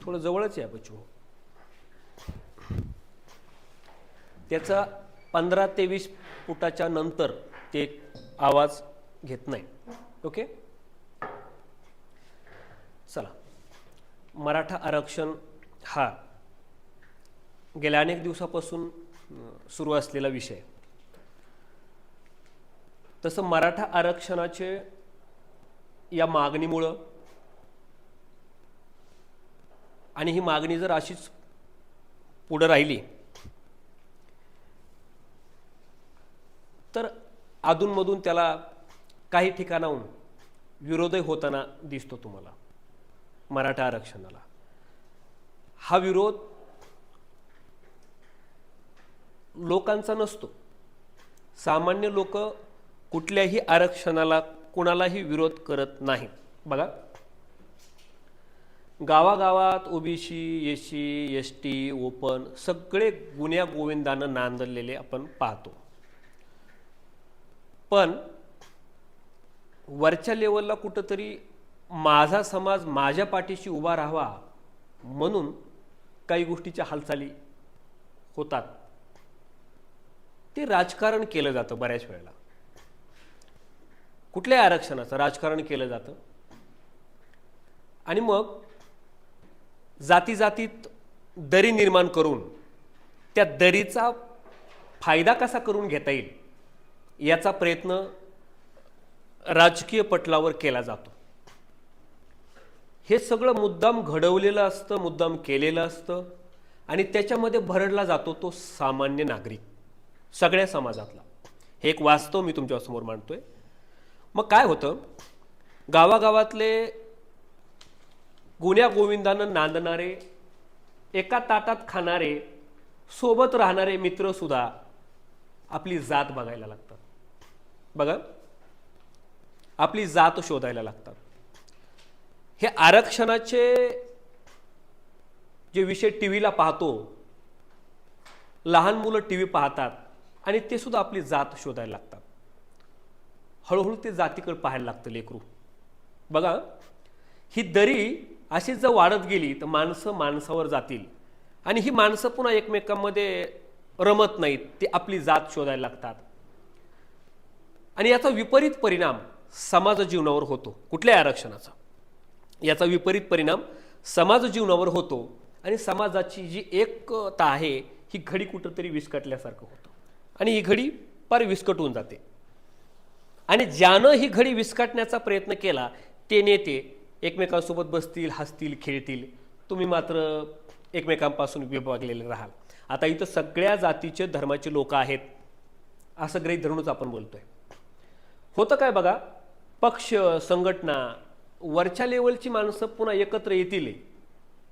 थोडं जवळच या बच्चू. त्याचा 15 ते 20 फुटाच्या नंतर ते आवाज घेत नाही. ओके, चला. मराठा आरक्षण हा गेल्या अनेक दिवसापासून सुरू असलेला विषय. तसं मराठा आरक्षणाचे या मागणीमुळं आणि ही मागणी जर अशीच पुढे राहिली तर अधूनमधून त्याला काही ठिकाणाहून विरोधही होताना दिसतो तुम्हाला. मराठा आरक्षणाला हा विरोध लोकांचा नसतो. सामान्य लोक कुठल्याही आरक्षणाला कुणालाही विरोध करत नाहीत. बघा, गावागावात ओबीसी, एससी, एसटी, ओपन सगळे गुन्ह्या गोविंदानं नांदलेले आपण पाहतो. पण वरच्या लेवलला कुठंतरी माझा समाज माझ्या पाठीशी उभा राहावा म्हणून काही गोष्टीच्या हालचाली होतात. ते राजकारण केलं जातं बऱ्याच वेळेला. कुठल्याही आरक्षणाचं राजकारण केलं जातं आणि मग जाती जातीत दरी निर्माण करून त्या दरीचा फायदा कसा करून घेता येईल याचा प्रयत्न राजकीय पटलावर केला जातो. हे सगळं मुद्दाम घडवलेलं असतं, मुद्दाम केलेलं असतं आणि त्याच्यामध्ये भरडला जातो तो सामान्य नागरिक, सगळ्या समाजातला. हे एक वास्तव मी तुमच्यासमोर मांडतोय. मग काय होतं, गावागावातले गुन्ह्या गोविंदानं नांदणारे, एका ताटात खाणारे, सोबत राहणारे मित्रसुद्धा आपली जात बघायला लागतात. बघा, आपली जात शोधायला लागतात. हे आरक्षणाचे जे विषय टी व्हीला पाहतो, लहान मुलं टी व्ही पाहतात आणि ते सुद्धा आपली जात शोधायला लागतात. हळूहळू ते जातीकडे पाहायला लागतं लेकरू. बघा, ही दरी अशी जर वाढत गेली तर माणसं माणसावर जातील आणि ही माणसं पुन्हा एकमेकांमध्ये रमत नाहीत. ते आपली जात शोधायला लागतात आणि याचा विपरीत परिणाम समाज जीवनावर होतो. कुठल्याही आरक्षणाचा याचा विपरीत परिणाम समाज जीवनावर होतो आणि समाजाची जी एकता आहे ही घडी कुठंतरी विस्कटल्यासारखं होतं आणि ही घडी फार विस्कटून जाते. आणि ज्यानं ही घडी विस्कटण्याचा प्रयत्न केला ते नेते एकमेकांसोबत बसतील, हसतील, खेळतील. तुम्ही मात्र एकमेकांपासून विभागलेले राहाल. आता इथं सगळ्या जातीचे धर्माचे लोक आहेत असं गृहीत धरूनच आपण बोलतोय. होतं काय बघा, पक्ष, संघटना, वरच्या लेवलची माणसं पुन्हा एकत्र येतील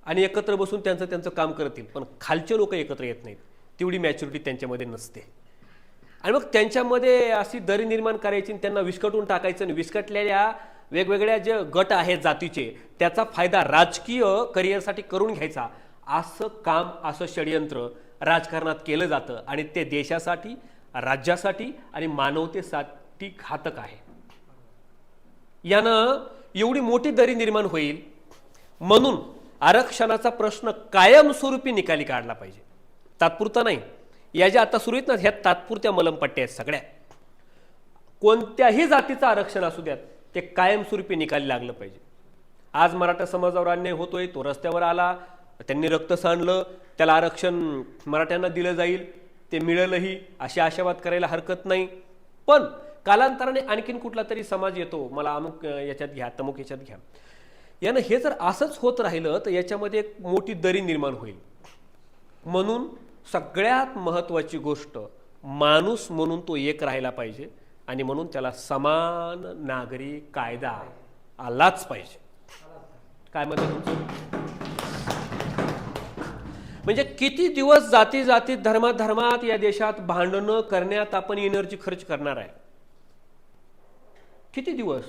आणि एकत्र बसून त्यांचं काम करतील. पण खालचे लोक एकत्र येत नाहीत. तेवढी मॅच्युरिटी त्यांच्यामध्ये नसते आणि मग त्यांच्यामध्ये अशी दरी निर्माण करायची, त्यांना विस्कटून टाकायचं आणि विस्कटलेल्या वेगवेगळ्या जे गट आहेत जातीचे त्याचा फायदा राजकीय करिअरसाठी करून घ्यायचा. असं काम, असं षडयंत्र राजकारणात केलं जातं आणि ते देशासाठी, राज्यासाठी आणि मानवतेसाठी घातक आहे. यानं एवढी मोठी दरी निर्माण होईल म्हणून आरक्षणाचा प्रश्न कायमस्वरूपी निकाली काढला पाहिजे. तात्पुरता नाही. या ज्या आता सुरू आहेत ना, ह्या तात्पुरत्या मलमपट्ट्या आहेत सगळ्या. कोणत्याही जातीचं आरक्षण असू द्यात, ते कायमस्वरूपी निकाली लागलं पाहिजे. आज मराठा समाजावर अन्याय होतोय, तो रस्त्यावर आला, त्यांनी रक्त सांडलं, त्याला आरक्षण मराठ्यांना दिलं जाईल, ते मिळेलही अशी आशावाद करायला हरकत नाही. पण कालांतराने आणखीन कुठला तरी समाज येतो, मला अमुक याच्यात घ्या, तमुक याच्यात घ्या. यानं हे जर असंच होत राहिलं तर याच्यामध्ये एक मोठी दरी निर्माण होईल. म्हणून सगळ्यात महत्त्वाची गोष्ट, माणूस म्हणून तो एक राहायला पाहिजे आणि म्हणून त्याला समान नागरी कायदा आलाच पाहिजे. काय मत आहे तुमचं? म्हणजे किती दिवस जाती जातीत, धर्मात धर्मात या देशात भांडणं करण्यात आपण एनर्जी खर्च करणार आहे? किती दिवस?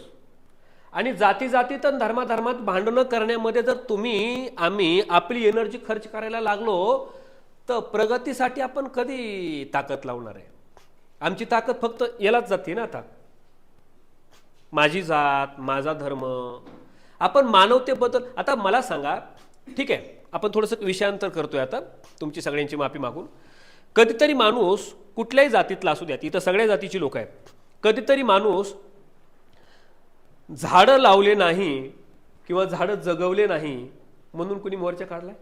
आणि जाती जातीत आणि धर्माधर्मात भांडणं करण्यामध्ये जर तुम्ही आम्ही आपली एनर्जी खर्च करायला लागलो तर प्रगतीसाठी आपण कधी ताकद लावणार आहे? आमची ताकद फक्त यालाच जाते ना आता, माझी जात, माझा धर्म. आपण मानवतेबद्दल आता मला सांगा, ठीक आहे, आपण थोडंसं विषयांतर करतोय आता, तुमची सगळ्यांची माफी मागून. कधीतरी माणूस कुठल्याही जातीतला असू द्या, इथं सगळ्या जातीची लोक आहेत, कधीतरी माणूस झाडं लावले नाही किंवा झाडं जगवले नाही म्हणून कुणी मोर्चा काढलाय?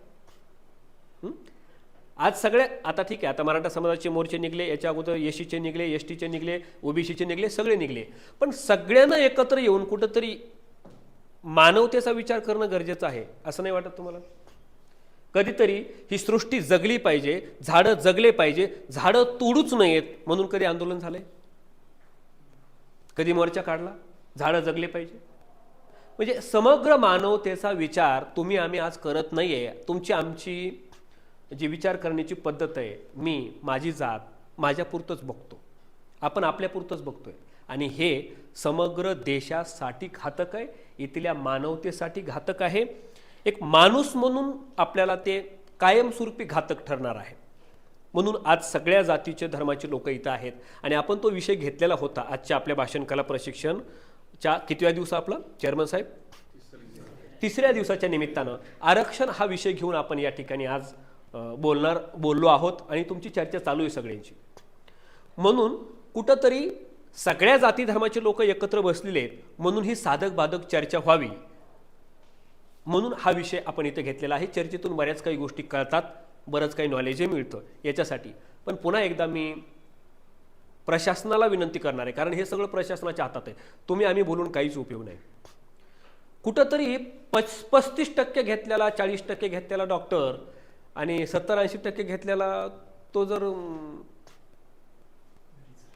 आज सगळे, आता ठीक आहे, आता मराठा समाजाचे मोर्चे निघले, याच्या अगोदर एससीचे निघले, एसटीचे निघले, ओबीसीचे निघले, सगळे निघले, पण सगळ्यांना एकत्र येऊन कुठंतरी मानवतेचा विचार करणं गरजेचं आहे, असं नाही वाटत तुम्हाला? कधीतरी ही सृष्टी जगली पाहिजे, झाडं जगले पाहिजे, झाडं तोडूच नयेत म्हणून कधी आंदोलन झालंय? कधी मोर्चा काढला? झाडं जगले पाहिजे म्हणजे समग्र मानवतेचा विचार तुम्ही आम्ही आज करत नाहीये. तुमची आमची जी विचार करण्याची पद्धत आहे, मी माझी जात माझ्यापुरतंच बघतो, आपण आपल्यापुरतंच बघतोय, आणि हे समग्र देशासाठी घातक आहे, इथल्या मानवतेसाठी घातक आहे. एक माणूस म्हणून आपल्याला ते कायमस्वरूपी घातक ठरणार आहे. म्हणून आज सगळ्या जातीचे धर्माचे लोक इथं आहेत आणि आपण तो विषय घेतलेला होता आजच्या आपल्या भाषण कला प्रशिक्षणच्या कितव्या दिवसा आपला चेअरमन साहेब? तिसऱ्या दिवसाच्या निमित्तानं आरक्षण हा विषय घेऊन आपण या ठिकाणी आज बोललो आहोत आणि तुमची चर्चा चालू आहे सगळ्यांची. म्हणून कुठंतरी सगळ्या जाती धर्माचे लोक एकत्र बसलेले आहेत म्हणून ही साधक बाधक चर्चा व्हावी म्हणून हा विषय आपण इथे घेतलेला आहे. चर्चेतून बऱ्याच काही गोष्टी कळतात, बरंच काही नॉलेजही मिळतं याच्यासाठी. पण पुन्हा एकदा मी प्रशासनाला विनंती करणार आहे, कारण हे सगळं प्रशासनाच्या हातात आहे, तुम्ही आम्ही बोलून काहीच उपयोग नाही. कुठंतरी 35% घेतलेला, 40% घेतलेला डॉक्टर आणि 70-80% घेतलेला तो जर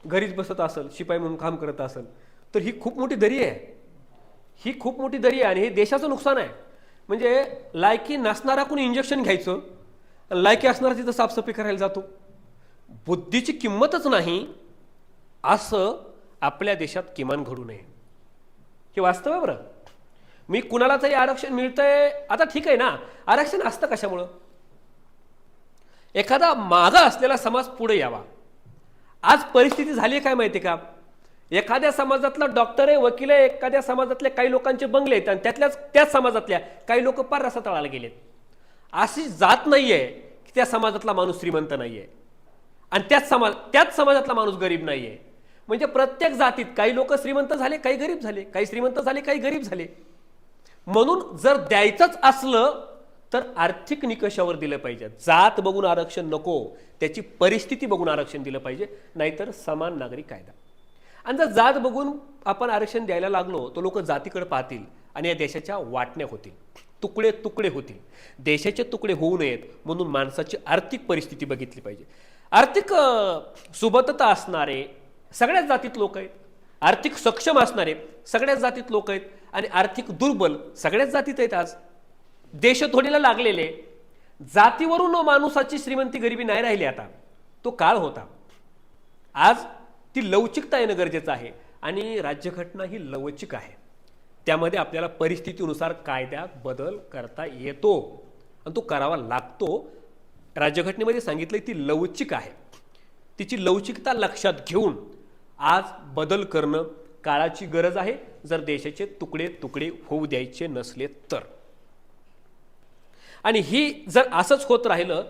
घरीच बसत असेल, शिपाई म्हणून काम करत असेल, तर ही खूप मोठी दरी आहे, ही खूप मोठी दरी आहे आणि हे देशाचं नुकसान आहे. म्हणजे लायकी नसणारा कोणी इंजेक्शन घ्यायचं, लायकी असणारा तिथं साफसफाई करायला जातो, बुद्धीची किंमतच नाही, असं आपल्या देशात किमान घडू नये. हे वास्तव आहे बरं. मी कुणाला तरी आरक्षण मिळतंय, आता ठीक आहे ना, आरक्षण असतं कशामुळं? एखादा मागा असलेला समाज पुढे यावा. आज परिस्थिती झाली काय माहिती का? एखाद्या समाजातला डॉक्टर आहे, वकील आहे, एखाद्या समाजातल्या काही लोकांचे बंगले आहेत आणि त्याच समाजातल्या काही लोक पार रस्ता तळाला गेलेत. अशी जात नाहीये की त्या समाजातला माणूस श्रीमंत नाहीये आणि त्याच समाजातला माणूस गरीब नाहीये. म्हणजे प्रत्येक जातीत काही लोक श्रीमंत झाले, काही गरीब झाले, काही श्रीमंत झाले, काही गरीब झाले. म्हणून जर द्यायचंच असलं तर आर्थिक निकषावर दिलं पाहिजे. जात बघून आरक्षण नको, त्याची परिस्थिती बघून आरक्षण दिलं पाहिजे, नाहीतर समान नागरी कायदा. आणि जर जात बघून आपण आरक्षण द्यायला लागलो तर लोक जातीकडे पाहतील आणि या देशाच्या वाटण्या होतील, तुकडे तुकडे होतील. देशाचे तुकडे होऊ नयेत म्हणून माणसाची आर्थिक परिस्थिती बघितली पाहिजे. आर्थिक सुबत्ता असणारे सगळ्याच जातीत लोक आहेत, आर्थिक सक्षम असणारे सगळ्याच जातीत लोक आहेत आणि आर्थिक दुर्बल सगळ्याच जातीत आहेत. आज देशथोडीला लागलेले, जातीवरून माणसाची श्रीमंती गरिबी नाही राहिली. आता तो काळ होता. आज ती लवचिकता येणं गरजेचं आहे आणि राज्यघटना ही लवचिक आहे. त्यामध्ये आपल्याला परिस्थितीनुसार कायद्यात बदल करता येतो आणि तो करावा लागतो. राज्यघटनेमध्ये सांगितलं ती लवचिक आहे. तिची लवचिकता लक्षात घेऊन आज बदल करणं काळाची गरज आहे, जर देशाचे तुकडे तुकडे होऊ द्यायचे नसले तर. आणि ही जर असंच होत राहिलं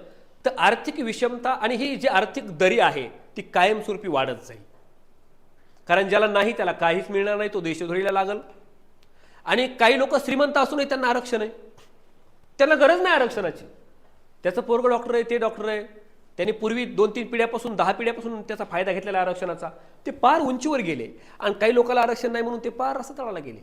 तर आर्थिक विषमता आणि ही जी आर्थिक दरी आहे ती कायमस्वरूपी वाढत जाईल. कारण ज्याला नाही त्याला काहीच मिळणार नाही, तो देशद्रोहीला लागल. आणि काही लोक श्रीमंत असूनही त्यांना आरक्षण आहे, त्यांना गरज नाही आरक्षणाची. त्याचं पोरगं डॉक्टर आहे, ते डॉक्टर आहे, त्यांनी पूर्वी 2-3 पिढ्यापासून 10 पिढ्यापासून त्याचा फायदा घेतलेला आरक्षणाचा, ते पार उंचीवर गेले. आणि काही लोकांना आरक्षण नाही म्हणून ते पार रसातळाला गेले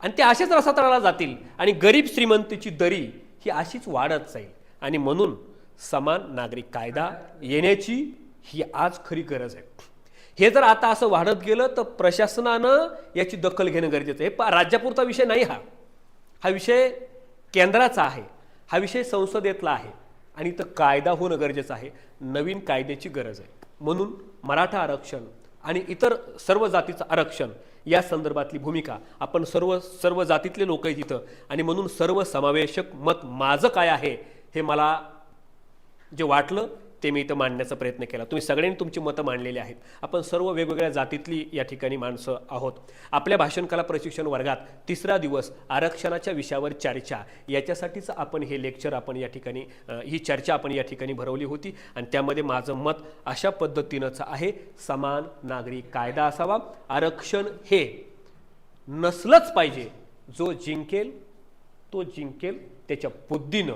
आणि ते असेच रसातळाला जातील आणि गरीब श्रीमंतीची दरी ही अशीच वाढत जाईल. आणि म्हणून समान नागरिक कायदा येण्याची ही आज खरी गरज आहे. हे जर आता असं वाढत गेलं तर प्रशासनानं याची दखल घेणं गरजेचं आहे. राज्यापुरता विषय नाही हा, हा विषय केंद्राचा आहे, हा विषय संसदेतला आहे आणि इथं कायदा होणं गरजेचं आहे. नवीन कायद्याची गरज आहे. म्हणून मराठा आरक्षण आणि इतर सर्व जातीचं आरक्षण या संदर्भातली भूमिका आपण सर्व जातीतले लोक आहेत इथं आणि म्हणून सर्व समावेशक मत माझं काय आहे हे मला जे वाटलं ते मी इथं मांडण्याचा प्रयत्न केला. तुम्ही सगळ्यांनी तुमची मतं मांडलेली आहेत. आपण सर्व वेगवेगळ्या जातीतली या ठिकाणी माणसं आहोत. आपल्या भाषणकला प्रशिक्षण वर्गात 3रा दिवस आरक्षणाच्या विषयावर चर्चा, याच्यासाठीच आपण हे लेक्चर आपण या ठिकाणी ही चर्चा आपण या ठिकाणी भरवली होती. आणि त्यामध्ये माझं मत अशा पद्धतीनंच आहे, समान नागरिक कायदा असावा. आरक्षण हे नसलंच पाहिजे. जो जिंकेल तो जिंकेल त्याच्या बुद्धीनं.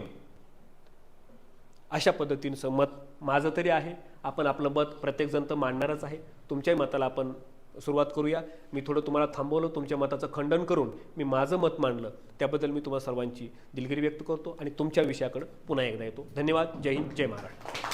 अशा पद्धतीचं मत माझं तरी आहे. आपण आपलं मत प्रत्येकजण तर मांडणारच आहे. तुमच्याही मताला आपण सुरुवात करूया. मी थोडं तुम्हाला थांबवलं, तुमच्या मताचं खंडन करून मी माझं मत मांडलं, त्याबद्दल मी तुम्हाला सर्वांची दिलगिरी व्यक्त करतो आणि तुमच्या विषयाकडे पुन्हा एकदा येतो. धन्यवाद. जय हिंद, जय महाराष्ट्र.